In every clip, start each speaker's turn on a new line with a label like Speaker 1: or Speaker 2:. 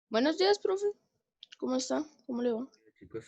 Speaker 1: Buenos días, profe. ¿Cómo está? ¿Cómo le va?
Speaker 2: Chicos,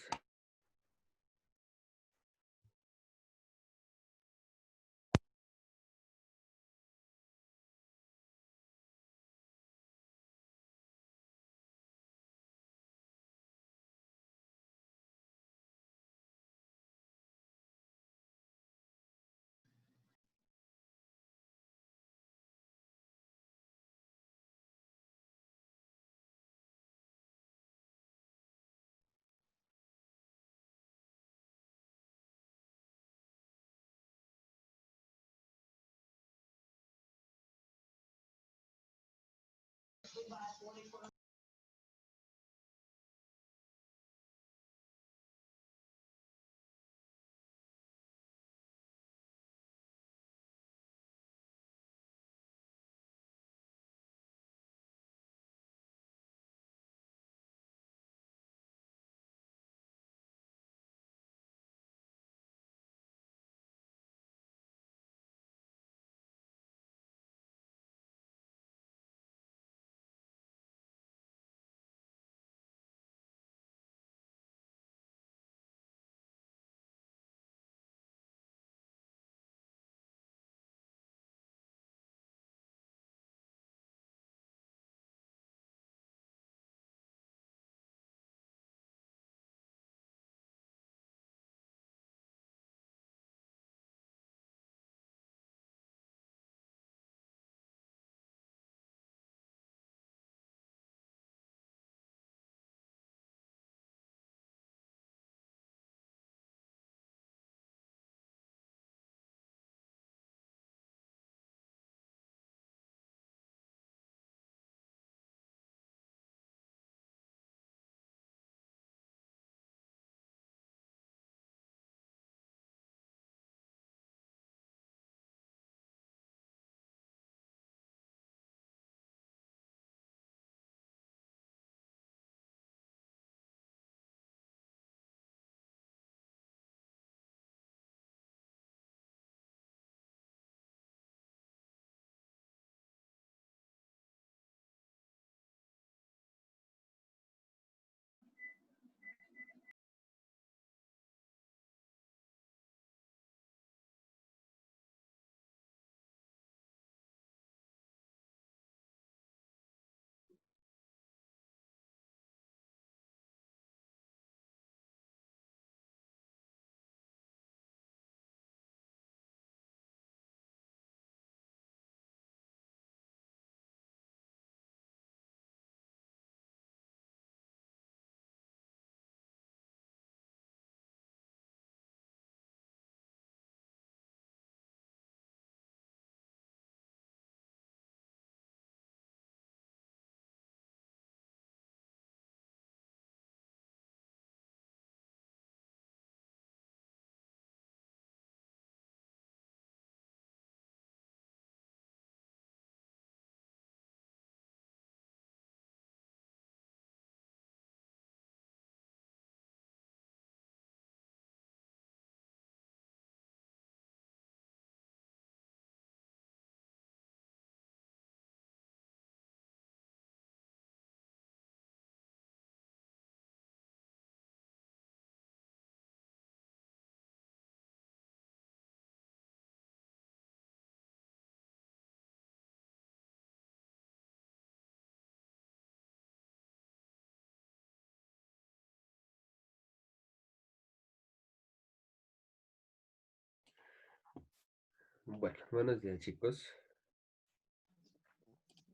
Speaker 2: bueno, buenos días, chicos.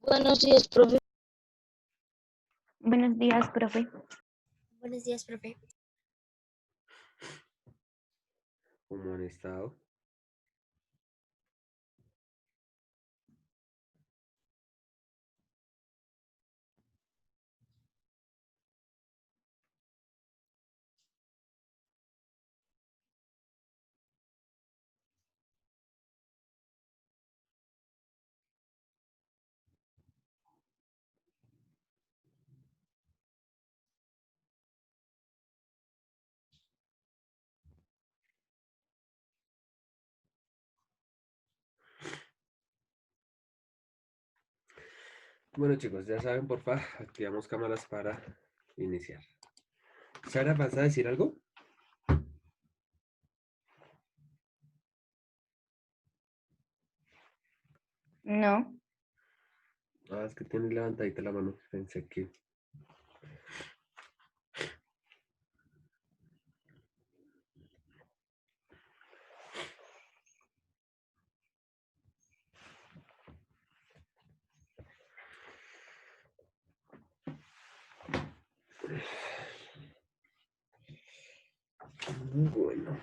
Speaker 1: Buenos días, profe.
Speaker 3: Buenos días, profe.
Speaker 4: Buenos días, profe.
Speaker 2: ¿Cómo han estado? Bueno, chicos, ya saben, porfa, activamos cámaras para iniciar. Sara, ¿vas a decir algo?
Speaker 3: No.
Speaker 2: Ah, es que tienes levantadita la mano. Pensé que... Bueno.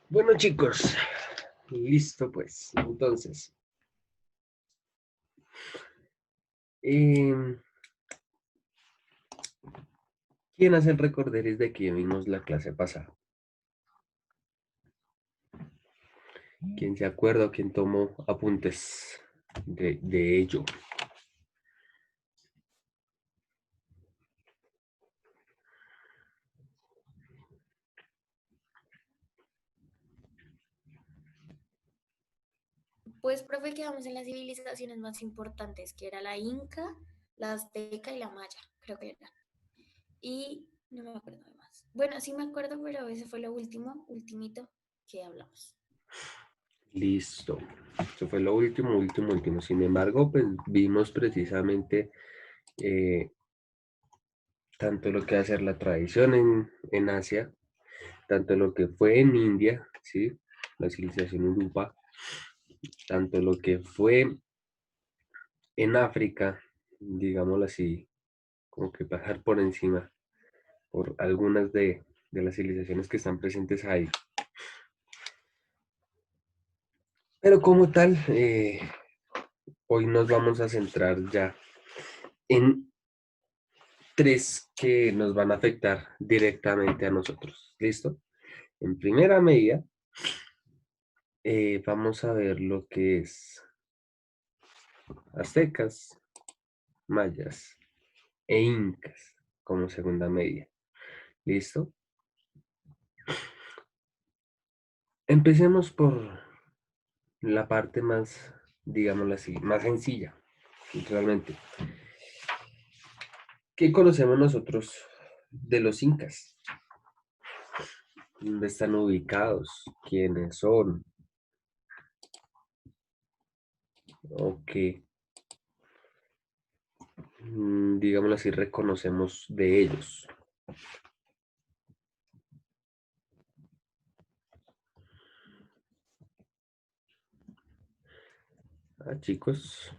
Speaker 2: Bueno, chicos, listo pues. Entonces, em, ¿quién hace el recorderis de que vimos la clase pasada? ¿Quién se acuerda o quién tomó apuntes de ello?
Speaker 4: Pues, profe, quedamos en las civilizaciones más importantes, que era la Inca, la Azteca y la Maya, creo que era. Y no me acuerdo de más. Bueno, sí me acuerdo, pero ese fue lo último, ultimito que hablamos.
Speaker 2: Listo. Eso fue lo último, último, último. Sin embargo, pues vimos precisamente tanto lo que va a ser la tradición en Asia, tanto lo que fue en India, ¿sí? La civilización Urupa, tanto lo que fue en África, digámoslo así, como que pasar por encima, por algunas de las civilizaciones que están presentes ahí. Pero como tal, hoy nos vamos a centrar ya en tres que nos van a afectar directamente a nosotros. ¿Listo? En primera medida, vamos a ver lo que es aztecas, mayas e incas como segunda medida. ¿Listo? Empecemos por la parte más, digámoslo así, más sencilla, realmente. ¿Qué conocemos nosotros de los incas? ¿Dónde están ubicados? ¿Quiénes son? ¿O qué, digámoslo así, reconocemos de ellos? Ah, chicos.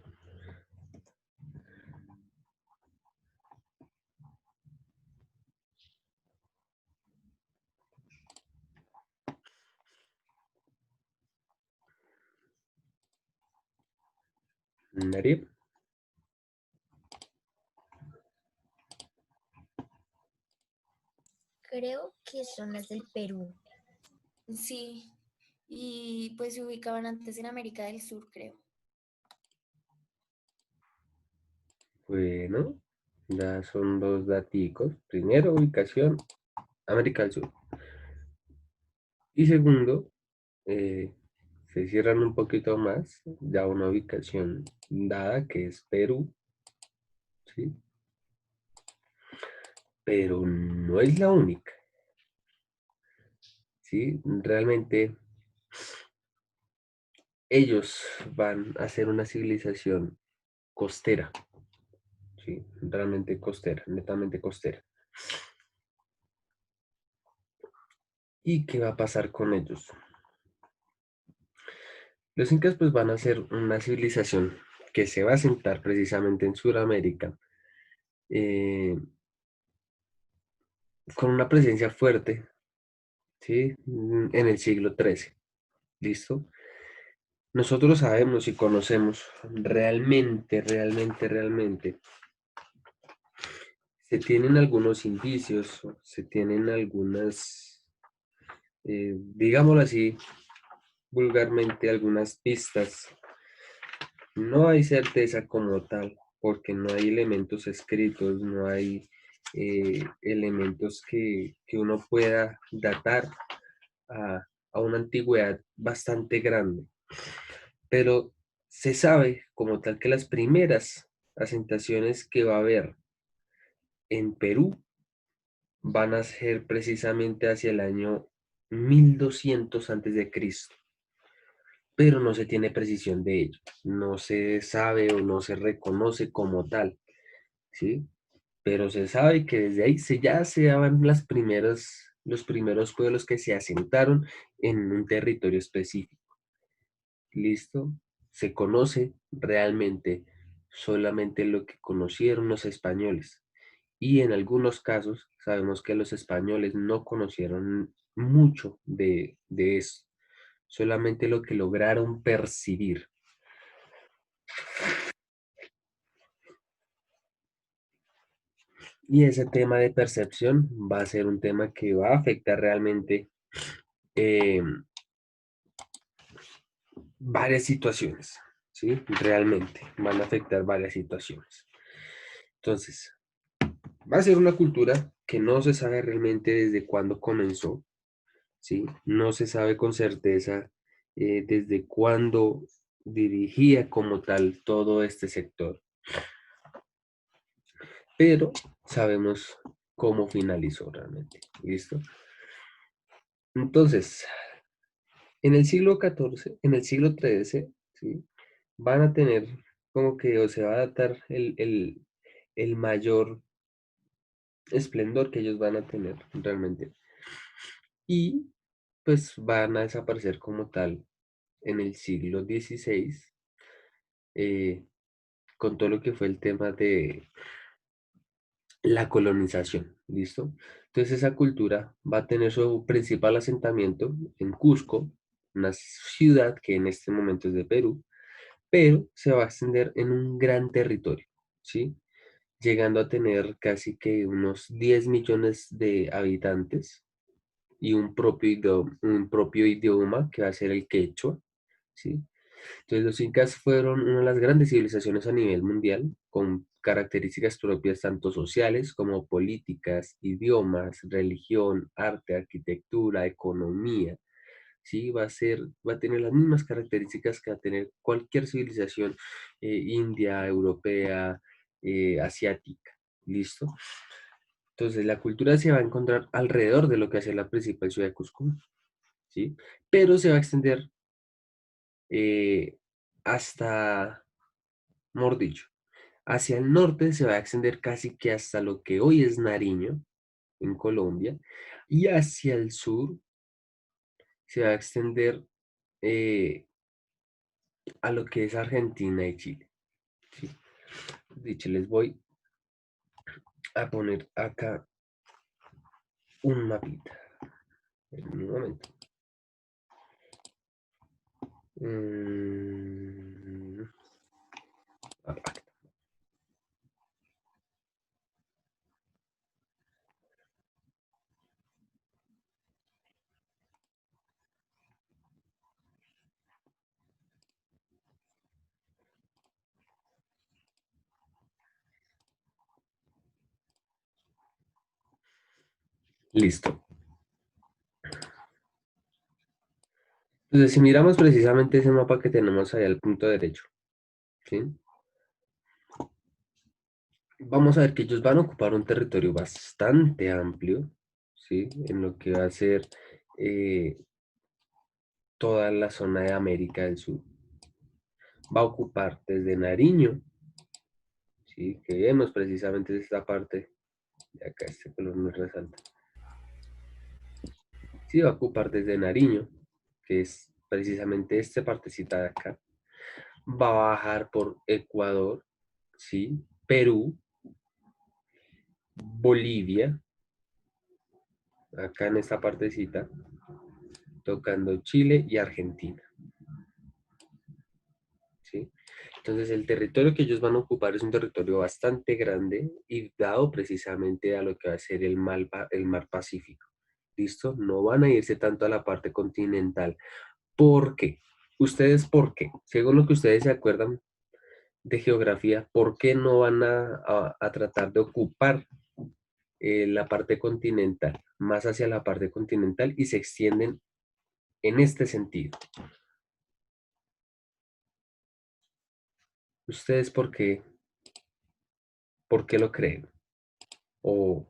Speaker 2: Nadie.
Speaker 3: Creo que son las del Perú.
Speaker 4: Sí, y pues se ubicaban antes en América del Sur, creo.
Speaker 2: Bueno, ya son dos daticos. Primero, ubicación, América del Sur. Y segundo, se cierran un poquito más, ya una ubicación dada que es Perú, ¿sí? Pero no es la única, ¿sí? Realmente ellos van a ser una civilización costera, ¿sí? Realmente costera, netamente costera. ¿Y qué va a pasar con ellos? Los incas pues van a ser una civilización que se va a sentar precisamente en Sudamérica, eh, con una presencia fuerte, ¿sí? En el siglo XIII. ¿Listo? Nosotros sabemos y conocemos realmente, se tienen algunos indicios, se tienen algunas, digámoslo así, vulgarmente, algunas pistas. No hay certeza como tal, porque no hay elementos escritos, no hay elementos que uno pueda datar a una antigüedad bastante grande. Pero se sabe como tal que las primeras asentaciones que va a haber en Perú van a ser precisamente hacia el año 1200 antes de Cristo, pero no se tiene precisión de ello, no se sabe o no se reconoce como tal, ¿sí? Pero se sabe que desde ahí ya se daban los primeros pueblos que se asentaron en un territorio específico. ¿Listo? Se conoce realmente solamente lo que conocieron los españoles. Y en algunos casos sabemos que los españoles no conocieron mucho de eso, solamente lo que lograron percibir. Y ese tema de percepción va a ser un tema que va a afectar realmente eh, varias situaciones, ¿sí? Realmente van a afectar varias situaciones. Entonces, va a ser una cultura que no se sabe realmente desde cuándo comenzó, ¿sí? No se sabe con certeza desde cuándo dirigía como tal todo este sector, pero sabemos cómo finalizó realmente, ¿listo? Entonces, en el siglo XIV, en el siglo XIII, ¿sí? Van a tener como que, o se va a datar el mayor esplendor que ellos van a tener realmente. Y pues van a desaparecer como tal en el siglo XVI, con todo lo que fue el tema de la colonización, ¿listo? Entonces esa cultura va a tener su principal asentamiento en Cusco, una ciudad que en este momento es de Perú, pero se va a extender en un gran territorio, ¿sí? Llegando a tener casi que unos 10 millones de habitantes y un propio idioma que va a ser el quechua, ¿sí? Entonces los incas fueron una de las grandes civilizaciones a nivel mundial, con características propias tanto sociales como políticas, idiomas, religión, arte, arquitectura, economía. Sí, va a tener las mismas características que va a tener cualquier civilización india, europea, asiática. ¿Listo? Entonces la cultura se va a encontrar alrededor de lo que hace la principal ciudad de Cusco, ¿sí? Pero se va a extender eh, hasta, mejor dicho, hacia el norte se va a extender casi que hasta lo que hoy es Nariño, en Colombia, y hacia el sur se va a extender eh, a lo que es Argentina y Chile. ¿Sí? Dicho, les voy a poner acá un mapita. En un momento. Mm, Listo. Entonces, si miramos precisamente ese mapa que tenemos ahí al punto derecho, ¿sí? Vamos a ver que ellos van a ocupar un territorio bastante amplio, ¿sí? En lo que va a ser toda la zona de América del Sur. Va a ocupar desde Nariño, ¿sí? Que vemos precisamente esta parte de acá, este color nos resalta. Sí, va a ocupar desde Nariño, que es precisamente esta partecita de acá. Va a bajar por Ecuador, ¿sí? Perú, Bolivia, acá en esta partecita, tocando Chile y Argentina, ¿sí? Entonces el territorio que ellos van a ocupar es un territorio bastante grande y dado precisamente a lo que va a ser el mar Pacífico. ¿Listo? No van a irse tanto a la parte continental. ¿Por qué? ¿Ustedes por qué? Según lo que ustedes se acuerdan de geografía, ¿por qué no van a tratar de ocupar la parte continental, más hacia la parte continental y se extienden en este sentido? ¿Ustedes por qué lo creen? O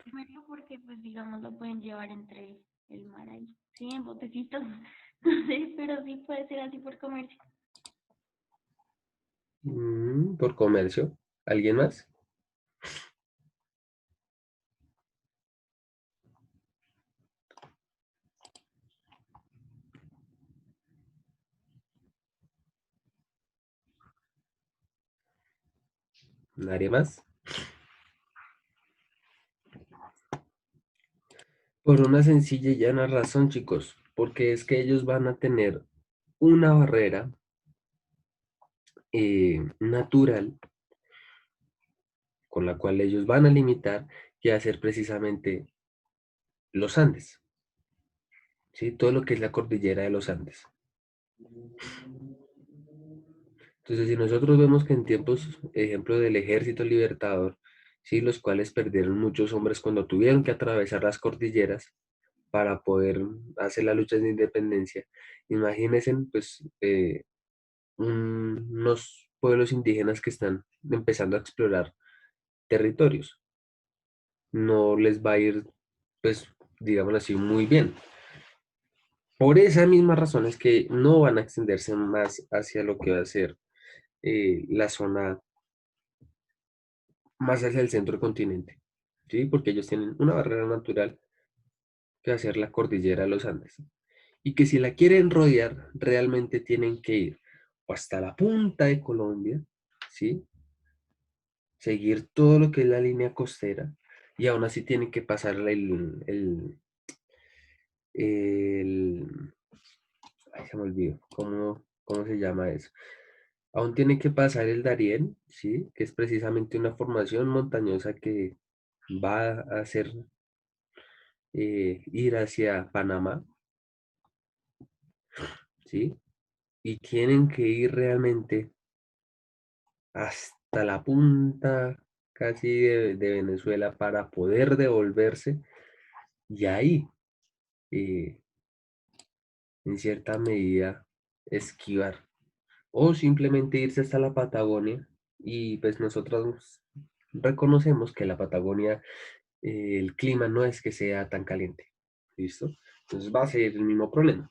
Speaker 5: Primero porque, pues, digamos, lo pueden llevar entre el mar ahí. Sí, en botecitos. No sé, pero sí puede ser así por comercio.
Speaker 2: por comercio. ¿Alguien más? ¿Nadie más? Por una sencilla y llana razón, chicos, porque es que ellos van a tener una barrera natural con la cual ellos van a limitar que va a ser precisamente los Andes, ¿sí? Todo lo que es la cordillera de los Andes. Entonces, si nosotros vemos que en tiempos, ejemplo del Ejército Libertador, ¿sí? Los cuales perdieron muchos hombres cuando tuvieron que atravesar las cordilleras para poder hacer la lucha de independencia, imagínense, pues, unos pueblos indígenas que están empezando a explorar territorios. No les va a ir, pues, digámoslo así, muy bien. Por esa misma razón es que no van a extenderse más hacia lo que va a ser la zona más hacia el centro del continente, ¿sí? Porque ellos tienen una barrera natural que va a ser la cordillera de los Andes. Y que si la quieren rodear, realmente tienen que ir o hasta la punta de Colombia, ¿sí? Seguir todo lo que es la línea costera y aún así tienen que pasar ay, se me olvidó, ¿cómo se llama eso? Aún tienen que pasar el Darién, ¿sí? Que es precisamente una formación montañosa que va a hacer ir hacia Panamá, ¿sí? Y tienen que ir realmente hasta la punta casi de Venezuela para poder devolverse y ahí, en cierta medida, esquivar o simplemente irse hasta la Patagonia y pues nosotros reconocemos que la Patagonia, el clima no es que sea tan caliente, ¿listo? Entonces va a ser el mismo problema.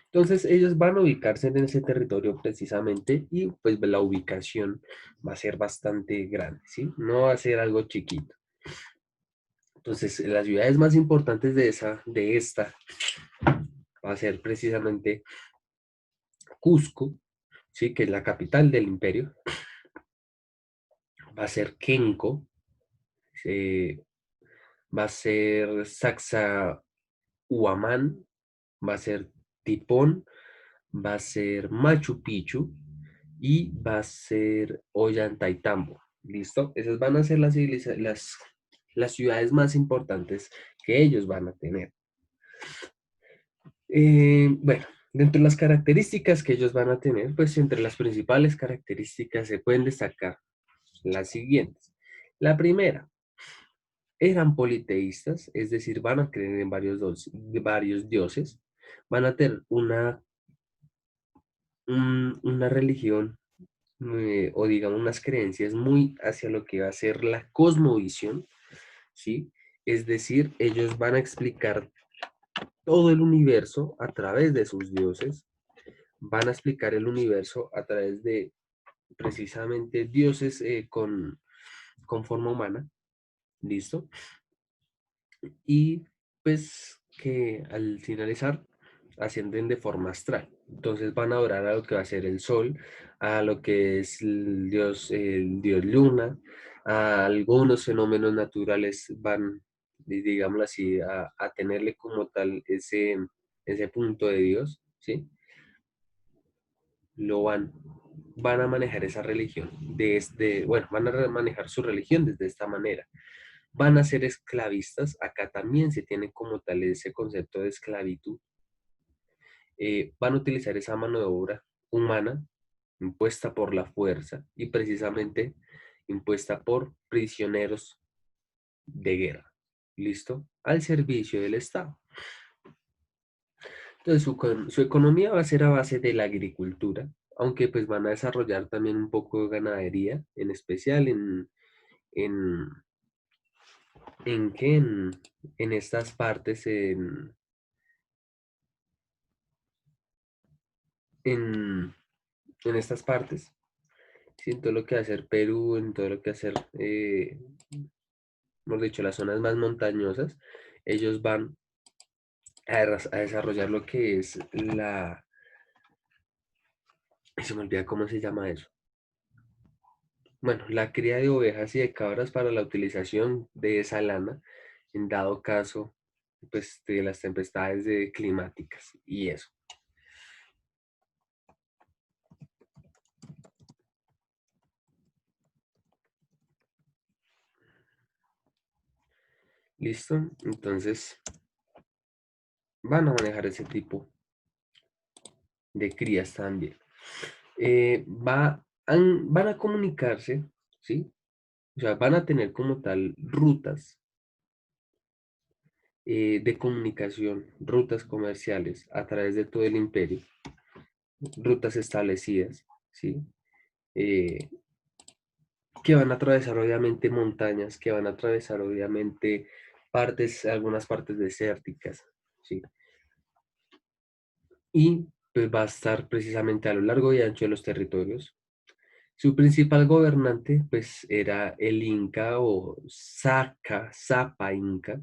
Speaker 2: Entonces ellos van a ubicarse en ese territorio precisamente y pues la ubicación va a ser bastante grande, ¿sí? No va a ser algo chiquito. Entonces las ciudades más importantes de esta va a ser precisamente Cusco, ¿sí? Que es la capital del imperio. Va a ser Kenco, va a ser Sacsayhuamán, va a ser Tipón, va a ser Machu Picchu y va a ser Ollantaytambo. ¿Listo? Esas van a ser las ciudades más importantes que ellos van a tener. Bueno, Dentro de las características que ellos van a tener, pues entre las principales características se pueden destacar las siguientes. La primera, eran politeístas, es decir, van a creer en varios dioses, van a tener una religión o digamos unas creencias muy hacia lo que va a ser la cosmovisión, ¿sí? Es decir, ellos van a explicar todo el universo a través de sus dioses, van a explicar el universo a través de precisamente dioses con forma humana, ¿listo? Y pues que al finalizar ascienden de forma astral. Entonces van a adorar a lo que va a ser el sol, a lo que es el dios luna, a algunos fenómenos naturales van, digámoslo así, a tenerle como tal ese punto de Dios, ¿sí? Van a manejar esa religión, bueno, van a manejar su religión desde esta manera. Van a ser esclavistas, acá también se tiene como tal ese concepto de esclavitud. Van a utilizar esa mano de obra humana impuesta por la fuerza y precisamente impuesta por prisioneros de guerra, ¿listo? Al servicio del Estado. Entonces su economía va a ser a base de la agricultura, aunque pues van a desarrollar también un poco de ganadería, en especial en, ¿qué? En estas partes, en, en estas partes, ¿sí? En todo lo que va a ser Perú, en todo lo que va a ser, hemos dicho, las zonas más montañosas, ellos van a desarrollar lo que es se me olvida cómo se llama eso. Bueno, la cría de ovejas y de cabras para la utilización de esa lana, en dado caso, pues, de las tempestades climáticas y eso. ¿Listo? Entonces, van a manejar ese tipo de crías también. Van a comunicarse, ¿sí? O sea, van a tener como tal rutas de comunicación, rutas comerciales a través de todo el imperio, rutas establecidas, ¿sí? Eh, que van a atravesar obviamente montañas, que van a atravesar obviamente algunas partes desérticas, ¿sí? Y pues va a estar precisamente a lo largo y ancho de los territorios. Su principal gobernante pues era el Inca o Sapa Inca,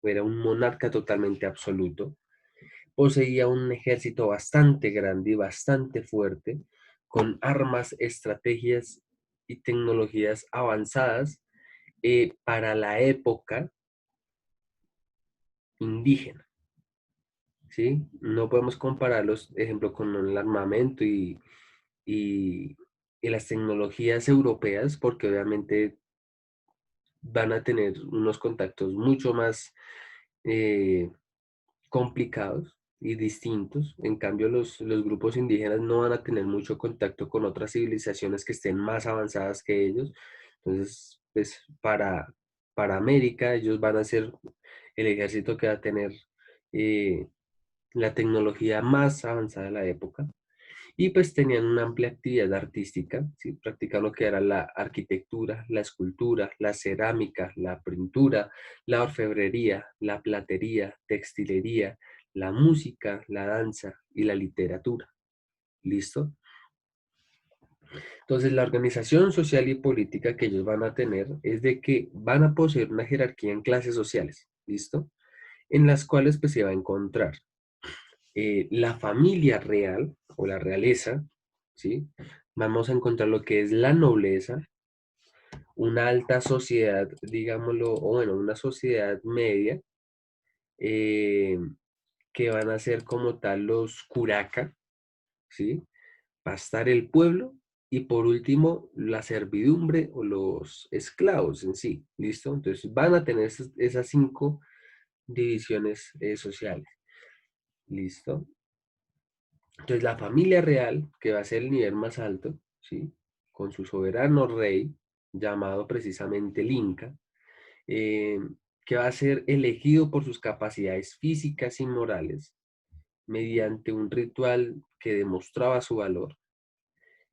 Speaker 2: era un monarca totalmente absoluto. Poseía un ejército bastante grande y bastante fuerte, con armas, estrategias y tecnologías avanzadas para la época indígena, ¿sí? No podemos compararlos, ejemplo, con el armamento y, y las tecnologías europeas, porque obviamente van a tener unos contactos mucho más eh, complicados y distintos. En cambio, los grupos indígenas no van a tener mucho contacto con otras civilizaciones que estén más avanzadas que ellos. Entonces, pues para América, ellos van a ser el ejército que va a tener eh, la tecnología más avanzada de la época. Y pues tenían una amplia actividad artística, ¿sí? Practicaban lo que era la arquitectura, la escultura, la cerámica, la pintura, la orfebrería, la platería, textilería, la música, la danza y la literatura. ¿Listo? Entonces, la organización social y política que ellos van a tener es de que van a poseer una jerarquía en clases sociales. ¿Listo? En las cuales pues se va a encontrar la familia real o la realeza, ¿sí? Vamos a encontrar lo que es la nobleza, una alta sociedad, digámoslo, o bueno, una sociedad media, eh, que van a ser como tal los curaca, ¿sí? Va a estar el pueblo y por último la servidumbre o los esclavos en sí, ¿listo? Entonces van a tener esas 5 divisiones sociales, ¿listo? Entonces la familia real, que va a ser el nivel más alto, ¿sí? Con su soberano rey, llamado precisamente el Inca, eh, que va a ser elegido por sus capacidades físicas y morales mediante un ritual que demostraba su valor.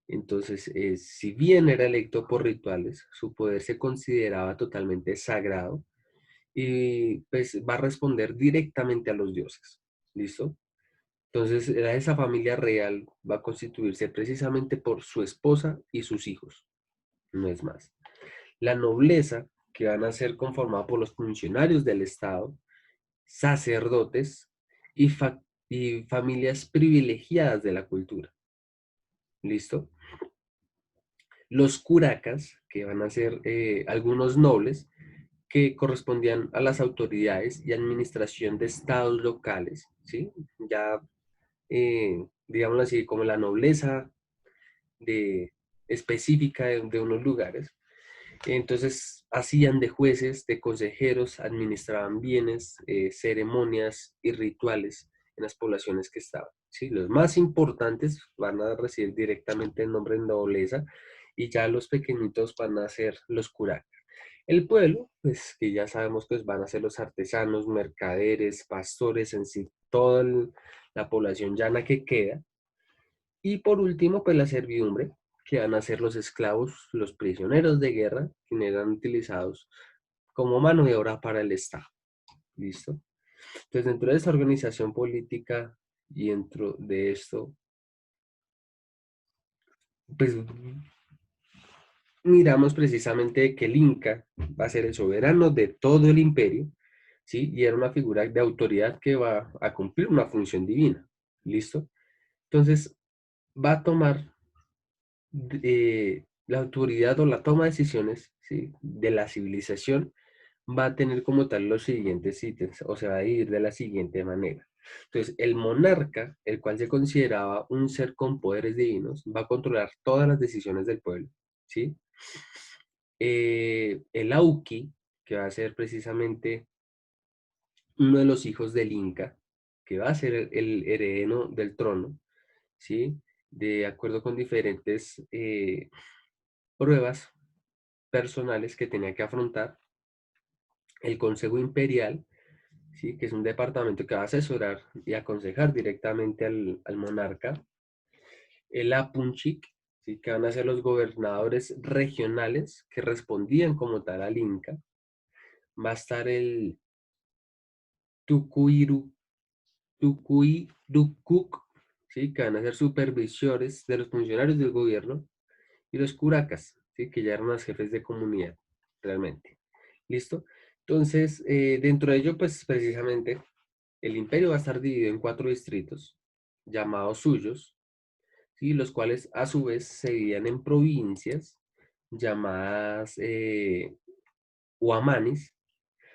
Speaker 2: Entonces, si bien era electo por rituales, su poder se consideraba totalmente sagrado y pues va a responder directamente a los dioses. ¿Listo? Entonces, esa familia real va a constituirse precisamente por su esposa y sus hijos, no es más. La nobleza, que van a ser conformada por los funcionarios del Estado, sacerdotes y, y familias privilegiadas de la cultura. ¿Listo? Los curacas, que van a ser algunos nobles, que correspondían a las autoridades y administración de estados locales, ¿sí? Ya, digámoslo así, como la nobleza de, específica de unos lugares. Entonces, hacían de jueces, de consejeros, administraban bienes, ceremonias y rituales en las poblaciones que estaban. ¿Sí? Los más importantes van a recibir directamente el nombre de nobleza y ya los pequeñitos van a ser los curacas. El pueblo, pues que ya sabemos que van a ser los artesanos, mercaderes, pastores, en sí, toda la población llana que queda. Y por último, pues la servidumbre, que van a ser los esclavos, los prisioneros de guerra, quienes eran utilizados como mano de obra para el Estado. ¿Listo? Entonces, dentro de esta organización política y dentro de esto, pues miramos precisamente que el Inca va a ser el soberano de todo el imperio, ¿sí? Y era una figura de autoridad que va a cumplir una función divina. ¿Listo? Entonces, va a tomar la autoridad o la toma de decisiones, ¿sí? De la civilización va a tener como tal los siguientes ítems, o sea, va a ir de la siguiente manera. Entonces, el monarca, el cual se consideraba un ser con poderes divinos, va a controlar todas las decisiones del pueblo, ¿sí? El Auqui, que va a ser precisamente uno de los hijos del Inca, que va a ser el heredero del trono, ¿sí? De acuerdo con diferentes pruebas personales que tenía que afrontar. El Consejo Imperial, ¿sí? Que es un departamento que va a asesorar y aconsejar directamente al monarca. El Apunchik, ¿sí? Que van a ser los gobernadores regionales que respondían como tal al Inca. Va a estar el Tucuiru, Tucuirucuc, ¿sí? Que van a ser supervisores de los funcionarios del gobierno. Y los curacas, ¿sí? Que ya eran los jefes de comunidad, realmente. ¿Listo? Entonces, dentro de ello, pues precisamente, el imperio va a estar dividido en 4 distritos, llamados suyos, ¿sí? Los cuales a su vez se dividían en provincias, llamadas huamanis.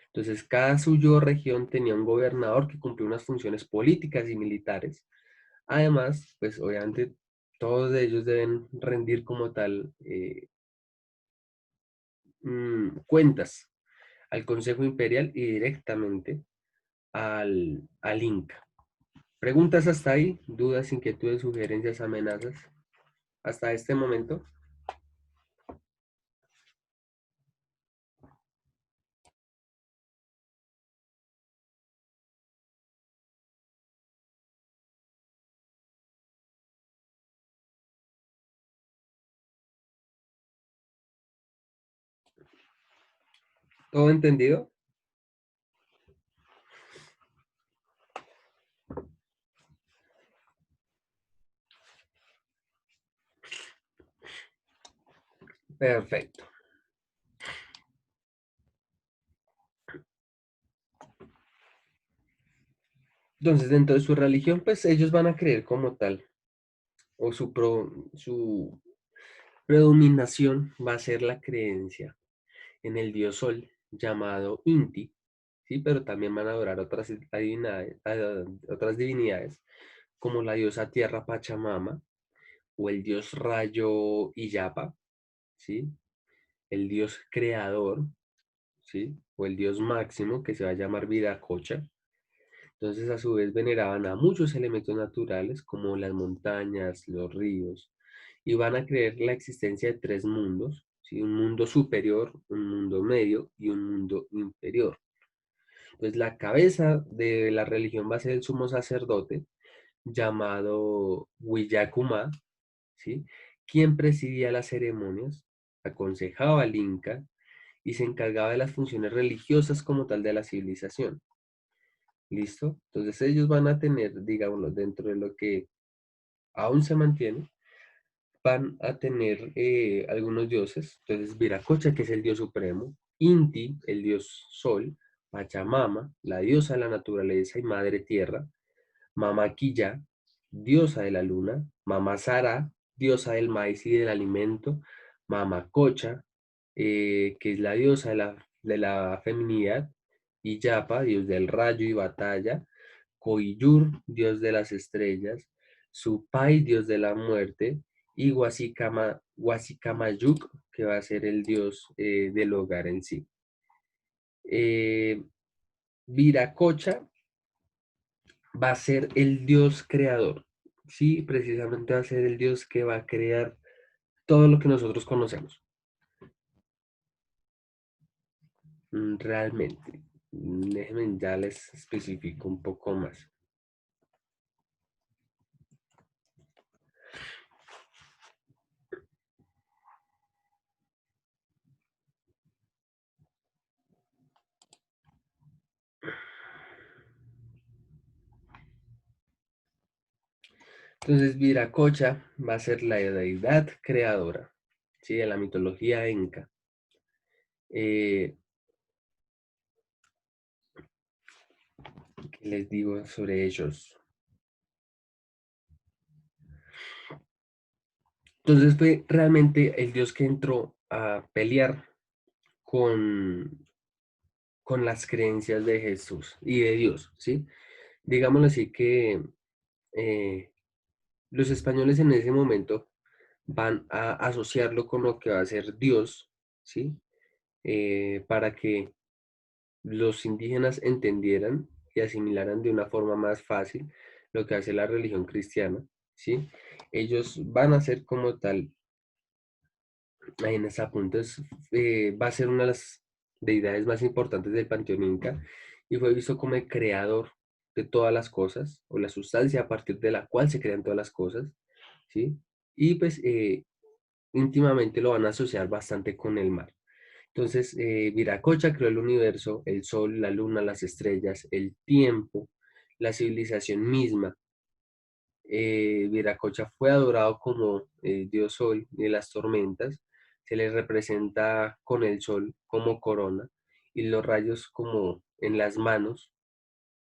Speaker 2: Entonces, cada suyo región tenía un gobernador que cumplía unas funciones políticas y militares. Además, pues obviamente todos ellos deben rendir como tal cuentas al Consejo Imperial y directamente al Inca. ¿Preguntas hasta ahí? ¿Dudas, inquietudes, sugerencias, amenazas? Hasta este momento. ¿Todo entendido? Perfecto. Entonces, dentro de su religión, pues ellos van a creer como tal, o su predominación va a ser la creencia en el dios Sol, llamado Inti, ¿sí? Pero también van a adorar otras divinidades, como la diosa Tierra Pachamama, o el dios Rayo Iyapa, ¿sí? El dios creador, ¿sí? O el dios máximo, que se va a llamar Viracocha. Entonces, a su vez, veneraban a muchos elementos naturales, como las montañas, los ríos, y van a creer la existencia de tres mundos, ¿sí? Un mundo superior, un mundo medio y un mundo inferior. Pues la cabeza de la religión va a ser el sumo sacerdote, llamado Huillacumá, ¿sí? Quien presidía las ceremonias, aconsejaba al Inca y se encargaba de las funciones religiosas como tal de la civilización. ¿Listo? Entonces ellos van a tener, digámoslo, dentro de lo que aún se mantiene, van a tener algunos dioses. Entonces Viracocha, que es el dios supremo, Inti, el dios sol, Pachamama, la diosa de la naturaleza y madre tierra, Mama Quilla, diosa de la luna, Mama Sara, diosa del maíz y del alimento, Mama Cocha, que es la diosa de la feminidad, y Yapa, dios del rayo y batalla, Coillur, dios de las estrellas, Supai, dios de la muerte, y Huasicamayuc, que va a ser el dios del hogar en sí. Viracocha va a ser el dios creador, sí, precisamente va a ser el dios que va a crear todo lo que nosotros conocemos. Realmente, déjenme ya les especifico un poco más. Entonces, Viracocha va a ser la deidad creadora, ¿sí? De la mitología inca. ¿Qué les digo sobre ellos? Entonces fue realmente el dios que entró a pelear con las creencias de Jesús y de Dios, ¿sí? Digámoslo así que los españoles en ese momento van a asociarlo con lo que va a ser Dios, ¿sí? Para que los indígenas entendieran y asimilaran de una forma más fácil lo que hace la religión cristiana, ¿sí? Ellos van a ser como tal, ahí en esa punta, va a ser una de las deidades más importantes del panteón inca y fue visto como el creador de todas las cosas o la sustancia a partir de la cual se crean todas las cosas, ¿sí? Y pues íntimamente lo van a asociar bastante con el mar. Entonces, Viracocha creó el universo, el sol, la luna, las estrellas, el tiempo, la civilización misma. Viracocha fue adorado como dios sol de las tormentas. Se le representa con el sol como corona y los rayos como en las manos,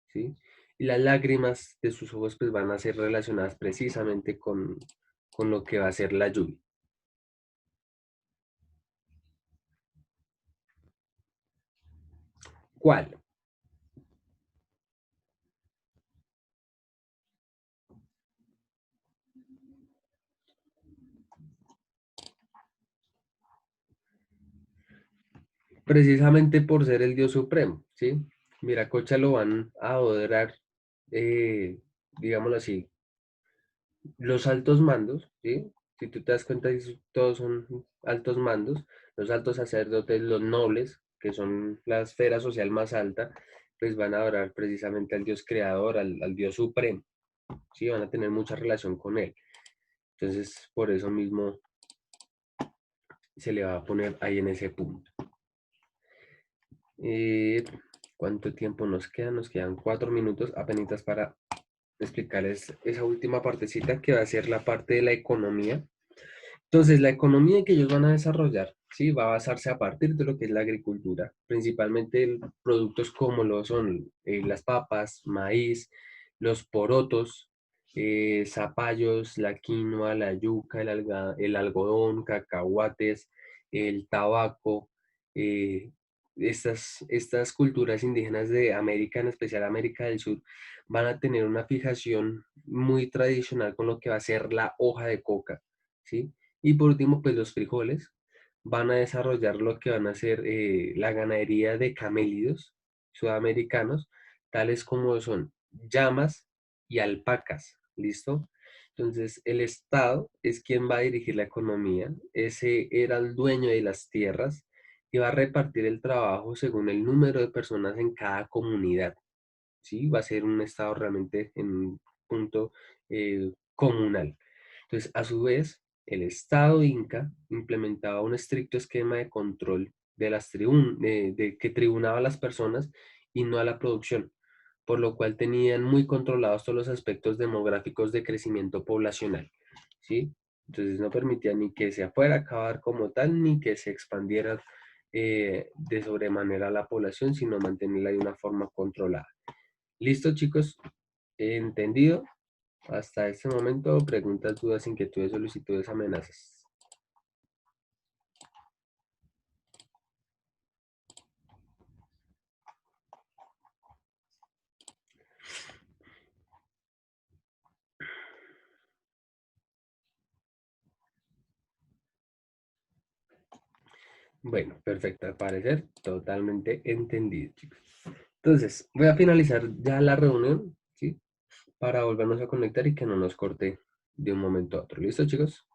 Speaker 2: ¿sí? Y las lágrimas de sus ojos pues van a ser relacionadas precisamente con lo que va a ser la lluvia. ¿Cuál? Precisamente por ser el Dios supremo, ¿sí? Viracocha lo van a adorar, digámoslo así, los altos mandos, ¿sí? Si tú te das cuenta, todos son altos mandos, los altos sacerdotes, los nobles, que son la esfera social más alta, pues van a adorar precisamente al Dios creador, al Dios supremo, ¿sí? Van a tener mucha relación con él. Entonces, por eso mismo se le va a poner ahí en ese punto. ¿Cuánto tiempo nos queda? Nos quedan 4 minutos apenas para explicarles esa última partecita que va a ser la parte de la economía. Entonces, la economía que ellos van a desarrollar, ¿sí? Va a basarse a partir de lo que es la agricultura, principalmente en productos como lo son las papas, maíz, los porotos, zapallos, la quinoa, la yuca, el algodón, cacahuates, el tabaco, eh, estas culturas indígenas de América, en especial América del Sur, van a tener una fijación muy tradicional con lo que va a ser la hoja de coca, ¿sí? Y por último, pues los frijoles van a desarrollar lo que van a ser la ganadería de camélidos sudamericanos, tales como son llamas y alpacas, ¿listo? Entonces, el Estado es quien va a dirigir la economía, ese era el dueño de las tierras y va a repartir el trabajo según el número de personas en cada comunidad, ¿sí? Va a ser un Estado realmente en un punto comunal. Entonces, a su vez, el Estado inca implementaba un estricto esquema de control de que tribunaba a las personas y no a la producción, por lo cual tenían muy controlados todos los aspectos demográficos de crecimiento poblacional, ¿sí? Entonces no permitía ni que se fuera a acabar como tal, ni que se expandiera de sobremanera la población, sino mantenerla de una forma controlada. ¿Listo, chicos? ¿Entendido? Hasta este momento, preguntas, dudas, inquietudes, solicitudes, amenazas. Bueno, perfecto, al parecer totalmente entendido, chicos. Entonces, voy a finalizar ya la reunión, ¿sí? Para volvernos a conectar y que no nos corte de un momento a otro. ¿Listo, chicos?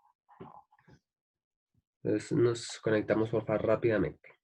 Speaker 2: Entonces, nos conectamos, por favor, rápidamente.